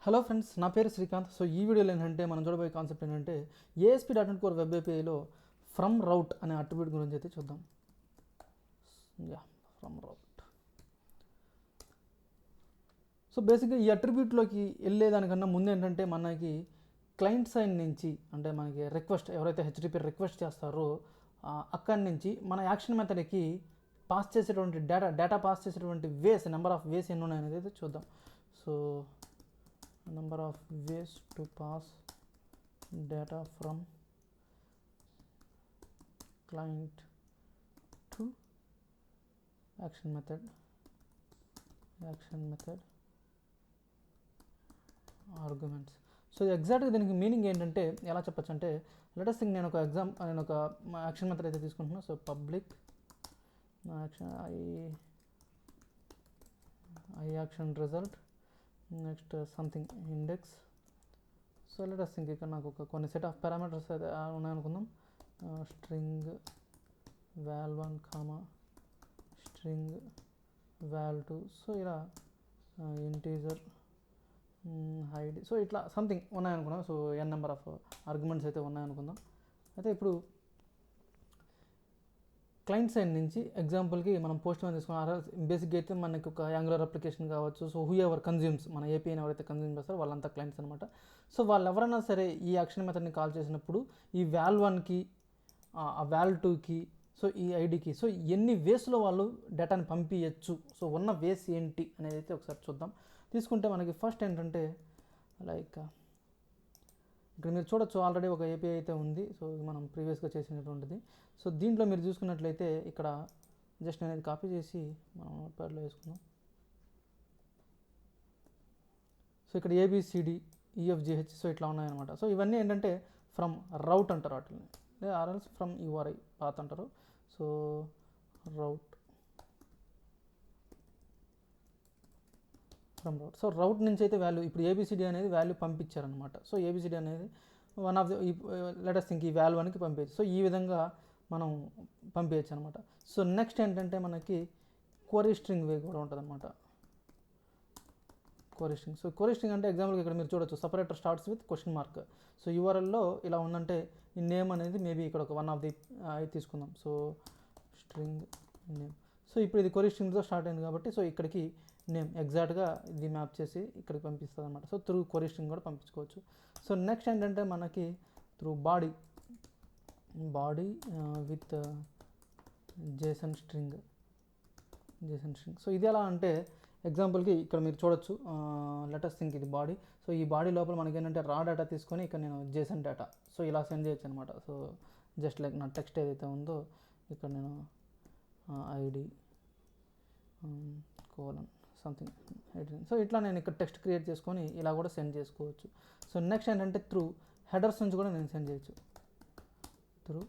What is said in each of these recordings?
Hello friends, నా పేరు Srikanth. So ఈ వీడియోలో ఏంటంటే మనం చూడబోయే కాన్సెప్ట్ ఏంటంటే ASP.NET Core వెబ్ ఏపీఐలో ఫ్రమ్ రౌట్ అనే అట్రిబ్యూట్ గురించి అయితే చూద్దాం. From route. సో బేసిక్గా ఈ అట్రిబ్యూట్లోకి వెళ్ళేదానికన్నా ముందు ఏంటంటే మనకి క్లయింట్ సైడ్ నుంచి అంటే మనకి రిక్వెస్ట్ ఎవరైతే హెచ్టిటిపి రిక్వెస్ట్ చేస్తారో అక్కడి నుంచి మన యాక్షన్ మెథడ్కి పాస్ చేసేటువంటి డేటా పాస్ చేసేటువంటి వేస్, నెంబర్ ఆఫ్ వేస్ ఎన్ని ఉన్నాయనేది అయితే చూద్దాం. So number of ways to pass data from client to action method arguments. So ఎగ్జాక్ట్గా దీనికి మీనింగ్ ఏంటంటే ఎలా చెప్పచ్చు అంటే లెటస్ థింక్ నేను ఒక యాక్షన్ మెథడ్ అయితే తీసుకుంటున్నాను. So public action I action result, next something index. So let us think ఇక్కడ నాకు కొన్ని సెట్ ఆఫ్ పారామీటర్స్ అయితే ఉన్నాయనుకుందాం. String val1 string val2. So ఇలా ఇంటీజర్ హైడ్. సో ఇట్లా సంథింగ్ ఉన్నాయనుకున్నాం. So n number of arguments అయితే ఉన్నాయనుకుందాం. అయితే ఇప్పుడు క్లయింట్ సైడ్ నుంచి ఎగ్జాంపుల్కి మనం పోస్ట్ మ్యాన్ తీసుకున్నాం. బేసిక్గా అయితే మనకి ఒక యాంగులర్ అప్లికేషన్ కావచ్చు. సో హూ ఎవర్ కన్జ్యూమ్స్, మన ఏపీఐని ఎవరైతే కన్జ్యూమ్ చేస్తారో వాళ్ళంతా క్లయింట్స్ అనమాట. సో వాళ్ళు ఎవరైనా సరే ఈ యాక్షన్ మెథడ్ని కాల్ చేసినప్పుడు ఈ val1కి ఆ val2కి సో ఈ ఐడికి సో ఎన్ని వేస్లో వాళ్ళు డేటాని పంపించచ్చు, సో ఉన్న వేస్ ఏంటి అనేది అయితే ఒకసారి చూద్దాం. తీసుకుంటే మనకి ఫస్ట్ ఏంటంటే లైక్ ఇక్కడ మీరు చూడొచ్చు ఆల్రెడీ ఒక ఏపీఐ అయితే ఉంది. సో ఇది మనం ప్రీవియస్గా చేసినటువంటిది. సో దీంట్లో మీరు చూసుకున్నట్లయితే ఇక్కడ జస్ట్ నేను ఇది కాపీ చేసి మనం నోట్ప్యాడ్లో వేసుకుందాం. సో ఇక్కడ ABCD EFGH సో ఇట్లా ఉన్నాయన్నమాట. సో ఇవన్నీ ఏంటంటే ఫ్రమ్ రౌట్ అంటారు వాటిని, లేదా ఆర్ఎల్స్ ఫ్రమ్ URI పాత్ అంటారు. So route from route. So route నుంచి అయితే వాల్యూ ఇప్పుడు ABCD అనేది వాల్యూ పంపించారనమాట. సో ABCD అనేది one of the let us think ఈ val1కి పంపించచ్చు. సో ఈ విధంగా మనం పంపించచ్చు అనమాట. సో నెక్స్ట్ ఏంటంటే మనకి క్వరీ స్ట్రింగ్ వే కూడా ఉంటుంది అనమాట. Query string. So query string అంటే ఎగ్జాంపుల్కి ఇక్కడ మీరు చూడొచ్చు separator starts with question mark. So URLలో ఇలా ఉందంటే ఈ నేమ్ అనేది మేబీ ఇక్కడ ఒక వన్ ఆఫ్ ది తీసుకుందాం. So string name. సో ఇప్పుడు ఇది క్వరీ స్ట్రింగ్తో స్టార్ట్ అయింది కాబట్టి సో ఇక్కడికి నేమ్ ఎగ్జాక్ట్గా ఇది మ్యాప్ చేసి ఇక్కడికి పంపిస్తుంది అనమాట. సో త్రూ క్వరీ స్ట్రింగ్ కూడా పంపించుకోవచ్చు. సో నెక్స్ట్ ఏంటంటే మనకి through body with JSON string. So ఇది ఎలా అంటే ఎగ్జాంపుల్కి ఇక్కడ మీరు చూడొచ్చు లెటస్ థింక్ ఇది బాడీ. సో ఈ బాడీ లోపల మనకి ఏంటంటే రా డేటా తీసుకొని ఇక్కడ నేను JSON డేటా సో ఇలా సెండ్ చేయొచ్చు అనమాట. సో జస్ట్ లైక్ నా టెక్స్ట్ ఏదైతే ఉందో ఇక్కడ నేను ఐడి సంథింగ్. సో ఇట్లా నేను ఇక్కడ టెక్స్ట్ క్రియేట్ చేసుకొని ఇలా కూడా సెండ్ చేసుకోవచ్చు. సో నెక్స్ట్ ఏంటంటే త్రూ హెడర్స్ నుంచి కూడా నేను సెండ్ చేయొచ్చు. Through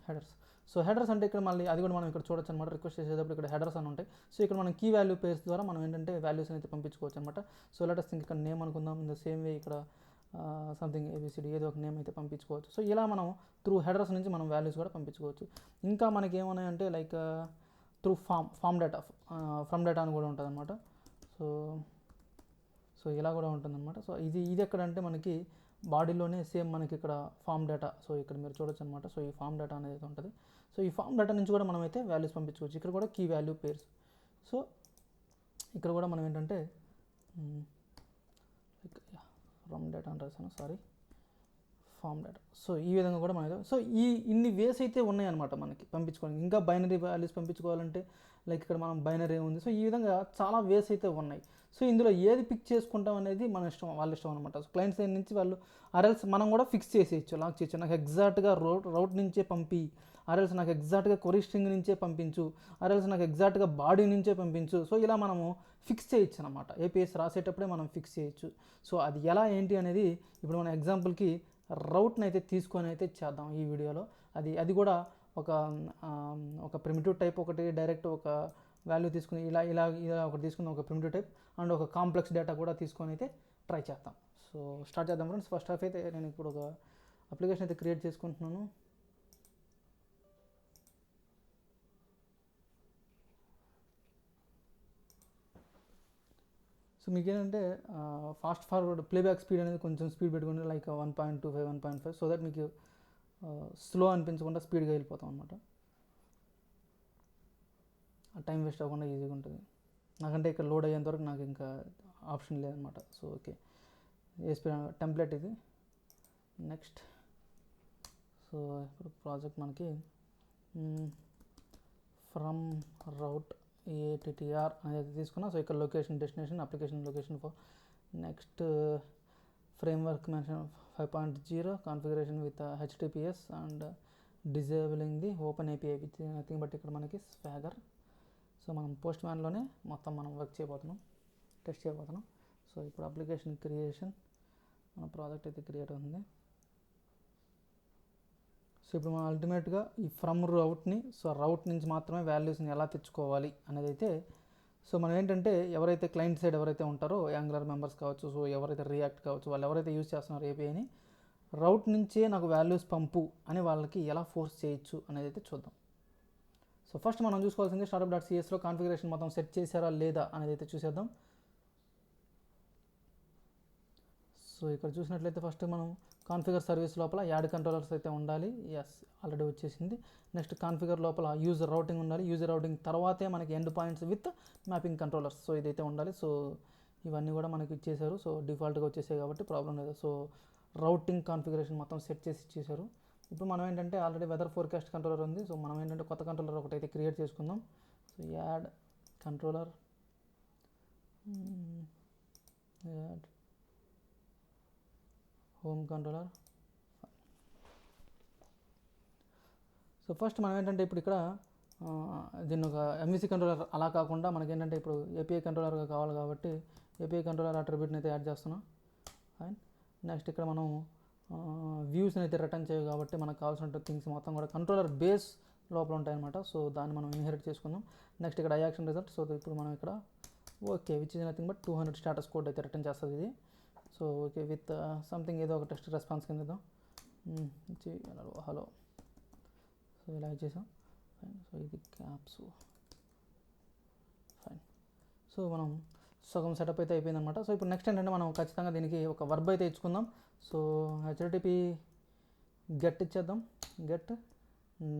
headers. సో హెడర్స్ అంటే ఇక్కడ మళ్ళీ అది కూడా మనం ఇక్కడ చూడొచ్చు అనమాట. రిక్వెస్ట్ చేసేటప్పుడు ఇక్కడ హెడర్స్ అని ఉంటాయి. సో ఇక్కడ మనం కీ వాల్యూ పేర్స్ ద్వారా మనం ఏంటంటే వాల్యూస్ అయితే పంపించుకోవచ్చు అనమాట. సో లెటస్ థింక్ ఇక్కడ నేమ్ అనుకుందాం. ఇన్ ద సేమ్ వే ఇక్కడ సంథింగ్ ABCD ఏదో ఒక నేమ్ అయితే పంపించుకోవచ్చు. సో ఇలా మనం త్రూ హెడర్స్ నుంచి మనం వాల్యూస్ కూడా పంపించుకోవచ్చు. ఇంకా మనకి ఏమన్నాయంటే like through form data from data అని కూడా ఉంటుంది అనమాట. సో ఇలా కూడా ఉంటుందన్నమాట. సో ఇది ఎక్కడంటే మనకి బాడీలోనే సేమ్ మనకి ఇక్కడ ఫామ్ డేటా. సో ఇక్కడ మీరు చూడొచ్చు అనమాట. సో ఈ ఫామ్ డేటా అనేది ఉంటుంది. సో ఈ ఫామ్ డేటా నుంచి కూడా మనం అయితే వాల్యూస్ పంపించుకోవచ్చు. ఇక్కడ కూడా కీ వాల్యూ పేర్స్. సో ఇక్కడ కూడా మనం ఏంటంటే ఫ్రమ్ డేటా అని రాశాను, సారీ, ఫామ్ డేటా. సో ఈ విధంగా కూడా మనకి సో ఇన్ని వేస్ అయితే ఉన్నాయన్నమాట మనకి పంపించుకోవడానికి. ఇంకా బైనరీ వాల్యూస్ పంపించుకోవాలంటే లైక్ ఇక్కడ మనం బైనరీ ఉంది. సో ఈ విధంగా చాలా వేస్ అయితే ఉన్నాయి. సో ఇందులో ఏది పిక్ చేసుకుంటాం అనేది మన ఇష్టం, వాళ్ళ ఇష్టం అనమాట. సో క్లయింట్ సైడ్ నుంచి వాళ్ళు ఆర్ఎల్స్ మనం కూడా ఫిక్స్ చేసేయచ్చు, లాక్ చేయొచ్చు. నాకు ఎగ్జాక్ట్గా రౌట్ నుంచే పంపి, ఆర్ఎల్స్ నాకు ఎగ్జాక్ట్గా క్వరీ స్ట్రింగ్ నుంచే పంపించు, ఆర్ఎల్స్ నాకు ఎగ్జాక్ట్గా బాడీ నుంచే పంపించు. సో ఇలా మనము ఫిక్స్ చేయొచ్చు అనమాట. APIs రాసేటప్పుడే మనం ఫిక్స్ చేయొచ్చు. సో అది ఎలా ఏంటి అనేది ఇప్పుడు మన ఎగ్జాంపుల్కి రౌట్ని అయితే తీసుకొని అయితే చేద్దాం ఈ వీడియోలో. అది కూడా ఒక ప్రిమిటివ్ టైప్ ఒకటి డైరెక్ట్ ఒక వాల్యూ తీసుకుని ఇలా ఒకటి తీసుకుని ఒక ప్రిమిటివ్ టైప్ అండ్ ఒక కాంప్లెక్స్ డేటా కూడా తీసుకొని అయితే ట్రై చేద్దాం. సో స్టార్ట్ చేద్దాం ఫ్రెండ్స్. ఫస్ట్ హాఫ్ అయితే నేను ఇప్పుడు ఒక అప్లికేషన్ అయితే క్రియేట్ చేసుకుంటున్నాను. సో మీకు ఏంటంటే ఫాస్ట్ ఫార్వర్డ్ ప్లేబ్యాక్ స్పీడ్ అనేది కొంచెం స్పీడ్ పెట్టుకుని లైక్ 1.25 1.5 సో దట్ మీకు స్లో అనిపించకుండా స్పీడ్గా వెళ్ళిపోతాం అనమాట. ఆ టైం వేస్ట్ అవ్వకుండా ఈజీగా ఉంటుంది. నాకంటే ఇక్కడ లోడ్ అయ్యేంత వరకు నాకు ఇంకా ఆప్షన్ లేదనమాట. So okay, a speed template ఇది. నెక్స్ట్ సో ఇప్పుడు ప్రాజెక్ట్ మనకి ఫ్రమ్ రౌట్ ఏటీటీఆర్ అనేది తీసుకున్నా. సో ఇక్కడ location destination application location for next framework mention 5.0 configuration with HTTPS and disabling the open API with nothing but ఇక్కడ మనకి Swagger. So మనం పోస్ట్ మ్యాన్లోనే మొత్తం మనం వర్క్ చేయబోతున్నాం, టెస్ట్ చేయబోతున్నాం. సో ఇప్పుడు అప్లికేషన్ క్రియేషన్ మన ప్రాజెక్ట్ అయితే క్రియేట్ అవుతుంది. సో ఇప్పుడు మనం అల్టిమేట్గా ఈ ఫ్రమ్ రౌట్ని, సో రౌట్ నుంచి మాత్రమే వాల్యూస్ని ఎలా తెచ్చుకోవాలి అనేది అయితే, సో మనం ఏంటంటే ఎవరైతే క్లయింట్ సైడ్ ఎవరైతే ఉంటారో యాంగులర్ మెంబర్స్ కావచ్చు, సో ఎవరైతే రియాక్ట్ కావచ్చు, వాళ్ళు ఎవరైతే యూజ్ చేస్తున్నారో APIని రౌట్ నుంచే నాకు వాల్యూస్ పంపు అని వాళ్ళకి ఎలా ఫోర్స్ చేయొచ్చు అనేది అయితే చూద్దాం. సో ఫస్ట్ మనం చూసుకోవాల్సింది startup.csలో కాన్ఫిగరేషన్ మొత్తం సెట్ చేశారా లేదా అనేది అయితే చూసేద్దాం. సో ఇక్కడ చూసినట్లయితే ఫస్ట్ మనం కాన్ఫిగర్ సర్వీస్ లోపల యాడ్ కంట్రోలర్స్ అయితే ఉండాలి. ఎస్, ఆల్రెడీ వచ్చేసింది. నెక్స్ట్ కాన్ఫిగర్ లోపల యూజర్ రౌటింగ్ ఉండాలి. యూజర్ రౌటింగ్ తర్వాతే మనకి end points with mapping controllers, so ఇదైతే ఉండాలి. సో ఇవన్నీ కూడా మనకి ఇచ్చేసారు. సో డిఫాల్ట్గా వచ్చేసాయి కాబట్టి ప్రాబ్లం లేదు. సో రౌటింగ్ కాన్ఫిగరేషన్ మొత్తం సెట్ చేసి ఇచ్చేసారు. ఇప్పుడు మనం ఏంటంటే ఆల్రెడీ వెదర్ ఫోర్కాస్ట్ కంట్రోలర్ ఉంది. సో మనం ఏంటంటే కొత్త కంట్రోలర్ ఒకటైతే క్రియేట్ చేసుకుందాం. So add controller, add home controller. So first మనం ఏంటంటే ఇప్పుడు ఇక్కడ దీన్ని ఒక MVC కంట్రోలర్ అలా కాకుండా మనకి ఏంటంటే ఇప్పుడు API కంట్రోలర్గా కావాలి కాబట్టి API కంట్రోలర్ అట్రిబ్యూట్ని అయితే యాడ్ చేస్తున్నాం. అండ్ నెక్స్ట్ ఇక్కడ మనం వ్యూస్ని అయితే రిటర్న్ చేయాలి కాబట్టి మనకు కావాల్సిన థింగ్స్ మొత్తం కూడా కంట్రోలర్ బేస్ లోపల ఉంటాయన్నమాట. సో దాన్ని మనం ఇన్హెరిట్ చేసుకుందాం. నెక్స్ట్ ఇక్కడ యాక్షన్ రిజల్ట్. సో ఇప్పుడు మనం ఇక్కడ okay which is nothing but 200 status code అయితే రిటర్న్ చేస్తుంది ఇది. సో ఓకే విత్ సంథింగ్ ఏదో ఒక టెస్ట్ రెస్పాన్స్ కింద ఇద్దాం. హలో. సో ఇలా ఇచ్చేసాం. ఫైన్. సో ఇది క్యాప్స్. ఫైన్. సో మనం సగం సెటప్ అయితే అయిపోయిందనమాట. సో ఇప్పుడు నెక్స్ట్ ఏంటంటే మనం ఖచ్చితంగా దీనికి ఒక వర్బ్ అయితే ఇచ్చుకుందాం. సో HTTP గెట్ ఇచ్చేద్దాం. గెట్.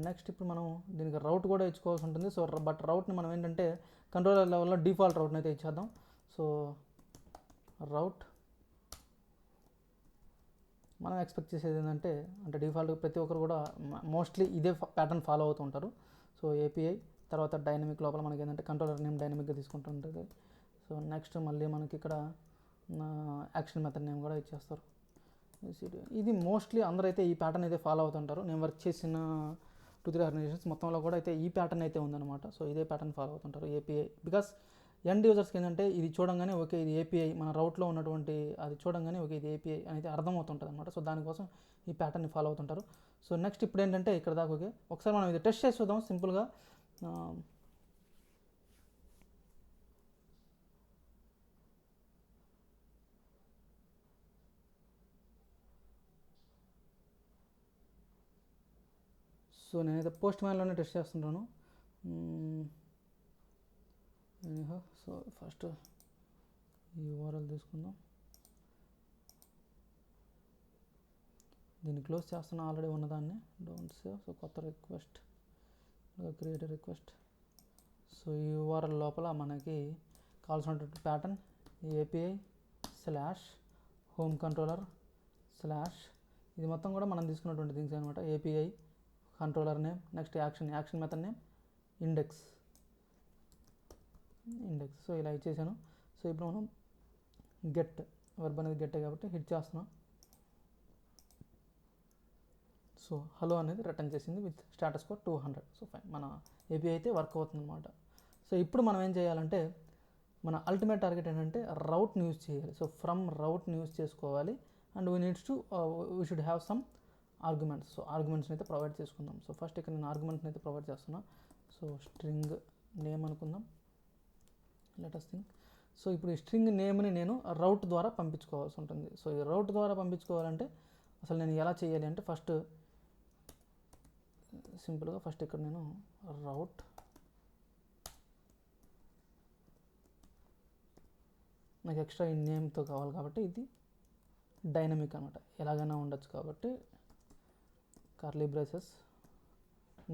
నెక్స్ట్ ఇప్పుడు మనం దీనికి రౌట్ కూడా ఇచ్చుకోవాల్సి ఉంటుంది. సో బట్ రౌట్ని మనం ఏంటంటే కంట్రోలర్ లెవెల్లో డిఫాల్ట్ రౌట్ని అయితే ఇచ్చేద్దాం. సో రౌట్ మనం ఎక్స్పెక్ట్ చేసేది ఏంటంటే అంటే డిఫాల్ట్గా ప్రతి ఒక్కరు కూడా మోస్ట్లీ ఇదే ప్యాటర్న్ ఫాలో అవుతూ ఉంటారు. సో API తర్వాత డైనమిక్ లోపల మనకి ఏంటంటే కంట్రోలర్ నేమ్ డైనమిక్గా తీసుకుంటుంటుంది. సో నెక్స్ట్ మళ్ళీ మనకి ఇక్కడ యాక్షన్ మెథడ్ నేమ్ కూడా ఇచ్చేస్తారు. ఇది మోస్ట్లీ అందరైతే ఈ ప్యాటర్న్ అయితే ఫాలో అవుతుంటారు. నేను వర్క్ చేసిన 2-3 ఆర్గనైజేషన్స్ మొత్తంలో కూడా అయితే ఈ ప్యాటర్న్ అయితే ఉందన్నమాట. సో ఇదే ప్యాటర్న్ ఫాలో అవుతుంటారు API. బికాస్ ఎండ్ యూజర్స్కి ఏంటంటే ఇది చూడంగానే ఓకే ఇది API, మన రౌట్లో ఉన్నటువంటి అది చూడంగానే ఓకే ఇది API అనేది అర్థమవుతుంటుంది అనమాట. సో దానికోసం ఈ ప్యాటర్న్ని ఫాలో అవుతుంటారు. సో నెక్స్ట్ ఇప్పుడు ఏంటంటే ఇక్కడ దాకా ఓకే ఒకసారి మనం ఇది టెస్ట్ చేసి చూద్దాం సింపుల్గా. సో నేనైతే పోస్ట్ మ్యాన్లోనే టెస్ట్ చేస్తుంటాను. సో ఫస్ట్ ఈ URL తీసుకుందాం. దీన్ని క్లోజ్ చేస్తున్నా ఆల్రెడీ ఉన్నదాన్ని. Don't save. సో కొత్త రిక్వెస్ట్, క్రియేట్ రిక్వెస్ట్. సో ఈ URL లోపల మనకి కావాల్సినటువంటి ప్యాటర్న్ API /home controller/ ఇది మొత్తం కూడా మనం తీసుకున్నటువంటి థింగ్స్ అనమాట. API controller name, next action method name, index. So ఇలా ఇచ్చేసాను. సో ఇప్పుడు మనం గెట్ వర్బ్ అనేది గెట్టే కాబట్టి హిట్ చేస్తున్నాం. సో హలో అనేది రిటర్న్ చేసింది with status code 200. So fine, మన API అయితే వర్క్ అవుతుంది అనమాట. సో ఇప్పుడు మనం ఏం చేయాలంటే మన అల్టిమేట్ టార్గెట్ ఏంటంటే రౌట్ని యూజ్ చేయాలి. సో ఫ్రమ్ రౌట్ని యూజ్ చేసుకోవాలి and we should have some arguments. So ఆర్గ్యుమెంట్స్ని అయితే ప్రొవైడ్ చేసుకుందాం. సో ఫస్ట్ ఇక్కడ నేను ఆర్గ్యుమెంట్స్ని అయితే ప్రొవైడ్ చేస్తున్నా. సో స్ట్రింగ్ నేమ్ అనుకుందాం. Let us think. సో ఇప్పుడు ఈ స్ట్రింగ్ నేమ్ని నేను రౌట్ ద్వారా పంపించుకోవాల్సి ఉంటుంది. సో ఈ రౌట్ ద్వారా పంపించుకోవాలంటే అసలు నేను ఎలా చేయాలి అంటే ఫస్ట్ సింపుల్గా ఫస్ట్ ఇక్కడ నేను రౌట్ నాకు ఎక్స్ట్రా ఈ నేమ్తో కావాలి కాబట్టి ఇది డైనమిక్ అనమాట, ఎలాగైనా ఉండొచ్చు కాబట్టి కర్లీ బ్రేసెస్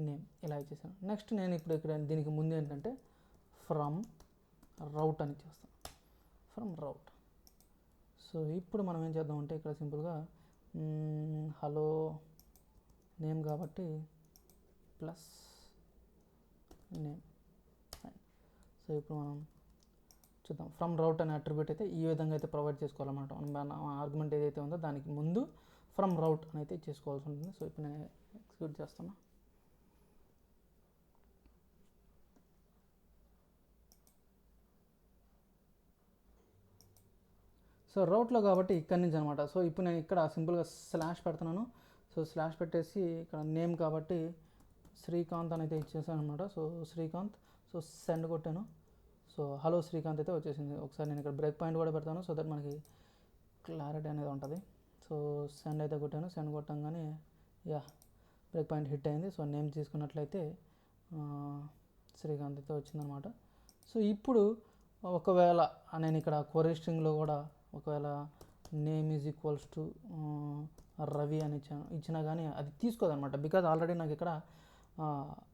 నేమ్ ఇలా ఇచ్చేసాను. నెక్స్ట్ నేను ఇప్పుడు ఇక్కడ దీనికి ముందు ఏంటంటే ఫ్రమ్ రౌట్ అని చేస్తాను, ఫ్రమ్ రౌట్. సో ఇప్పుడు మనం ఏం చేద్దామంటే ఇక్కడ సింపుల్గా హలో నేమ్ కాబట్టి ప్లస్ నేమ్. సో ఇప్పుడు మనం చూద్దాం, ఫ్రమ్ రౌట్ అనే అట్రిబ్యూట్ అయితే ఈ విధంగా అయితే ప్రొవైడ్ చేసుకోవాలన్నమాట. మన ఆర్గ్యుమెంట్ ఏదైతే ఉందో దానికి ముందు ఫ్రమ్ రౌట్ అని అయితే చేసుకోవాల్సి ఉంటుంది. సో ఇప్పుడు నేను ఎక్సిక్యూట్ చేస్తున్నా. సో రౌట్లో కాబట్టి ఇక్కడి నుంచి అనమాట. సో ఇప్పుడు నేను ఇక్కడ సింపుల్గా స్లాష్ పెడుతున్నాను. సో స్లాష్ పెట్టేసి ఇక్కడ నేమ్ కాబట్టి శ్రీకాంత్ అని అయితే ఇచ్చేసాను అనమాట. సో శ్రీకాంత్, సో సెండ్ కొట్టాను. సో హలో శ్రీకాంత్ అయితే వచ్చేసింది. ఒకసారి నేను ఇక్కడ బ్రేక్ పాయింట్ కూడా పెడతాను సో దట్ మనకి క్లారిటీ అనేది ఉంటుంది. సో సెండ్ అయితే కొట్టాను, సెండ్ కొట్టంగానే యా బ్రేక్ పాయింట్ హిట్ అయింది. సో నేమ్ తీసుకున్నట్లయితే శ్రీకాంత్ అయితే వచ్చిందనమాట. సో ఇప్పుడు ఒకవేళ నేను ఇక్కడ క్వరీ స్ట్రింగ్లో కూడా ఒకవేళ name is equals to Ravi అని ఇచ్చినా కానీ అది తీసుకోదనమాట. బికాజ్ ఆల్రెడీ నాకు ఇక్కడ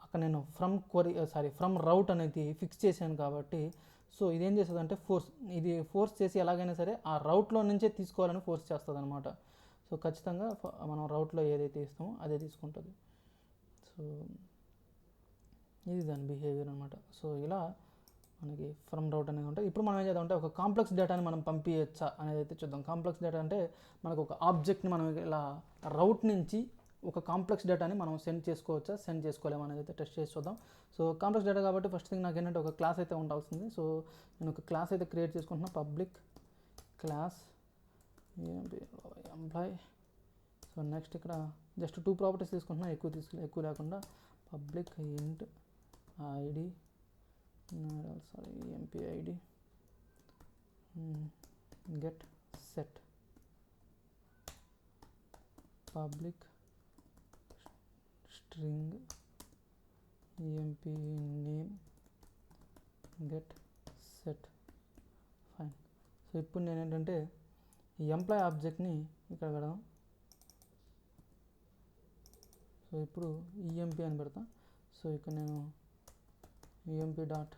అక్కడ నేను ఫ్రమ్ రౌట్ అనేది ఫిక్స్ చేశాను కాబట్టి సో ఇదేం చేస్తుంది అంటే ఇది ఫోర్స్ చేసి ఎలాగైనా సరే ఆ రౌట్లో నుంచే తీసుకోవాలని ఫోర్స్ చేస్తుంది అనమాట. సో ఖచ్చితంగా మనం రౌట్లో ఏదైతే ఇస్తామో అదే తీసుకుంటుంది. సో ఇది దాని బిహేవియర్ అనమాట. సో ఇలా మనకి ఫ్రమ్ రౌట్ అనేది ఉంటుంది. ఇప్పుడు మనం ఏం చేద్దామంటే ఒక కాంప్లెక్స్ డేటాని మనం పంపించచ్చా అనేది అయితే చూద్దాం. కాంప్లెక్స్ డేటా అంటే మనకు ఒక ఆబ్జెక్ట్ని మనం ఇలా రౌట్ నుంచి ఒక కాంప్లెక్స్ డేటాని మనం సెండ్ చేసుకోవచ్చా, సెండ్ చేసుకోలేమా అనేది అయితే టెస్ట్ చేసి చూద్దాం. సో కాంప్లెక్స్ డేటా కాబట్టి ఫస్ట్ థింగ్ నాకు ఏంటంటే ఒక క్లాస్ అయితే ఉండాల్సింది. సో నేను ఒక క్లాస్ అయితే క్రియేట్ చేసుకుంటున్నా, public class employee. So next ఇక్కడ జస్ట్ 2 ప్రాపర్టీస్ తీసుకుంటున్నా, ఎక్కువ లేకుండా public int ID emp ID get set public string emp name get set fine. So ఇప్పుడు నేను ఏంటంటే ఈ ఎంప్లాయ్ ఆబ్జెక్ట్ని ఇక్కడ పెడదాం. సో ఇప్పుడు ఈఎంపీ అని పెడతా. సో ఇక్కడ నేను EMP dot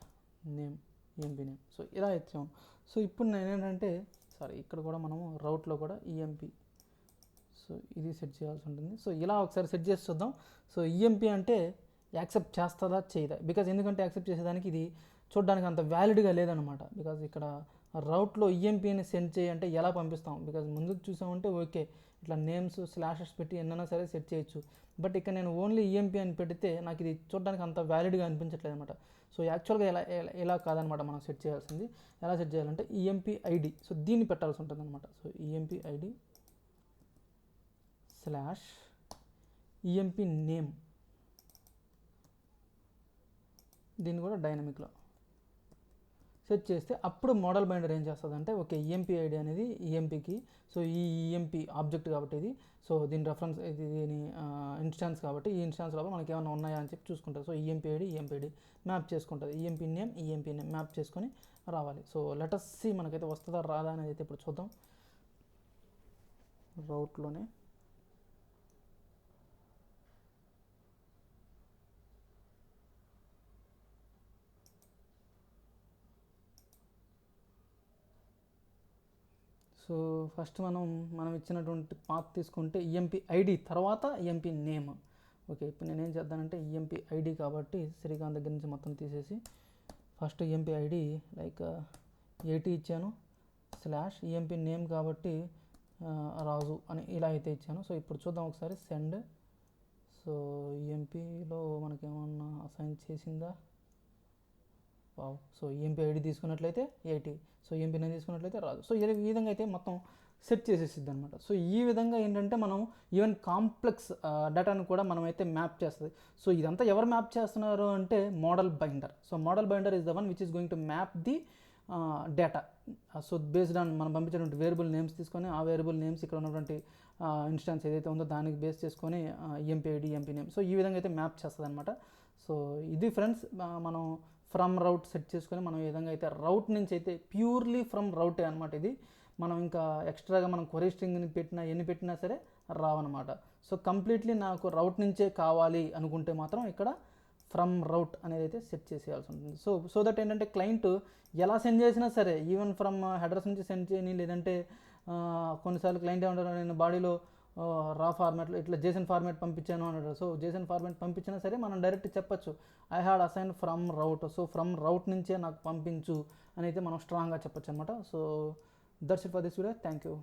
name EMP name. So ఇలా ఇచ్చాము. సో ఇప్పుడు నేను ఏంటంటే ఇక్కడ కూడా మనము రౌట్లో కూడా ఈఎంపీ సో ఇది సెట్ చేయాల్సి ఉంటుంది. సో ఇలా ఒకసారి సెట్ చేసి చూద్దాం. సో ఈఎంపీ అంటే యాక్సెప్ట్ చేస్తుందా చేయదా, బికాజ్ ఎందుకంటే యాక్సెప్ట్ చేసేదానికి ఇది చూడడానికి అంత వ్యాలిడ్గా లేదనమాట. బికాజ్ ఇక్కడ రౌట్లో ఈఎంపీని సెండ్ చేయంటే ఎలా పంపిస్తాం, బికాజ్ ముందు చూసామంటే ఓకే ఇట్లా నేమ్స్ స్లాషెస్ పెట్టి ఎన్నైనా సరే సెట్ చేయొచ్చు. బట్ ఇక్కడ నేను ఓన్లీ ఈఎంపీ అని పెడితే నాకు ఇది చూడడానికి అంత వ్యాలిడ్గా అనిపించట్లేదు అనమాట. సో యాక్చువల్గా ఎలా కాదనమాట మనం సెట్ చేయాల్సింది. ఎలా సెట్ చేయాలంటే ఈఎంపీ ఐడి, సో దీన్ని పెట్టాల్సి ఉంటుంది అనమాట. So EMP ID slash EMP name, దీన్ని కూడా డైనమిక్లో సెట్ చేస్తే అప్పుడు మోడల్ బైండర్ ఏం చేస్తుంది అంటే ఓకే ఈఎంపీ ఐడి అనేది ఈఎంపీకి, సో ఈ ఈఎంపీ ఆబ్జెక్ట్ కాబట్టి ఇది, సో దీని రెఫరెన్స్ దీని ఇన్స్టాన్స్ కాబట్టి ఈ ఇన్స్టాన్స్ లోపల మనకి ఏమైనా ఉన్నాయా అని చెప్పి చూసుకుంటుంది. సో ఈఎంపీ ఐడి మ్యాప్ చేసుకుంటుంది, ఈఎంపీ నేమ్ మ్యాప్ చేసుకొని రావాలి. సో లెటస్ సి మనకైతే వస్తుందా రాదా అనేది అయితే ఇప్పుడు చూద్దాం. రౌట్లోనే సో ఫస్ట్ మనం ఇచ్చినటువంటి పాత్ తీసుకుంటే ఈఎంపీ ఐడి తర్వాత ఈఎంపీ నేమ్. ఓకే ఇప్పుడు నేనేం చేద్దానంటే ఈఎంపీ ఐడి కాబట్టి శ్రీకాంత్ దగ్గర నుంచి మొత్తం తీసేసి ఫస్ట్ ఈఎంపీ ఐడి లైక్ 80 ఇచ్చాను, స్లాష్ ఈఎంపీ నేమ్ కాబట్టి రాజు అని ఇలా అయితే ఇచ్చాను. సో ఇప్పుడు చూద్దాం ఒకసారి సెండ్. సో ఈఎంపీలో మనకేమన్నా అసైన్ చేసిందా, వావ్. సో ఈఎంపీ ఐడి తీసుకున్నట్లయితే 80, సో ఈఎంపీ నేమ్ తీసుకున్నట్లయితే రాదు. సో ఈ విధంగా అయితే మొత్తం సెట్ చేసేసిద్ది అనమాట. సో ఈ విధంగా ఏంటంటే మనం ఈవెన్ కాంప్లెక్స్ డేటాను కూడా మనం అయితే మ్యాప్ చేస్తుంది. సో ఇదంతా ఎవరు మ్యాప్ చేస్తున్నారు అంటే model binder. So model binder is the one which is going to map the data. So based on మనం పంపించినటువంటి వేరియబుల్ నేమ్స్ తీసుకొని ఆ వేరియబుల్ నేమ్స్ ఇక్కడ ఉన్నటువంటి ఇన్స్టాన్స్ ఏదైతే ఉందో దానికి బేస్ చేసుకొని EMP ID EMP name, so ఈ విధంగా అయితే మ్యాప్ చేస్తుంది అనమాట. సో ఇది ఫ్రెండ్స్ మనం ఫ్రమ్ రౌట్ సెట్ చేసుకొని మనం ఈ విధంగా అయితే రౌట్ నుంచి అయితే ప్యూర్లీ ఫ్రమ్ రౌటే అనమాట ఇది. మనం ఇంకా ఎక్స్ట్రాగా మనం క్వరీ స్ట్రింగ్ని పెట్టినా ఎన్ని పెట్టినా సరే రావన్నమాట. సో కంప్లీట్లీ నాకు రౌట్ నుంచే కావాలి అనుకుంటే మాత్రం ఇక్కడ ఫ్రమ్ రౌట్ అనేది అయితే సెట్ చేసేయాల్సి ఉంటుంది. సో దట్ ఏంటంటే క్లయింట్ ఎలా సెండ్ చేసినా సరే, ఈవెన్ ఫ్రమ్ హెడర్స్ నుంచి సెండ్ చేయని, లేదంటే కొన్నిసార్లు క్లయింట్ ఏమంటారు, నేను బాడీలో రా ఫార్మాట్లో ఇట్లా జేసన్ ఫార్మాట్ పంపించాను అన్నాడు. సో జేసన్ ఫార్మాట్ పంపించినా సరే మనం డైరెక్ట్ చెప్పచ్చు, I had assign from route, so from route నుంచే నాకు పంపించు అని అయితే మనం స్ట్రాంగ్గా చెప్పచ్చు అనమాట. So that's it for this video. Thank you.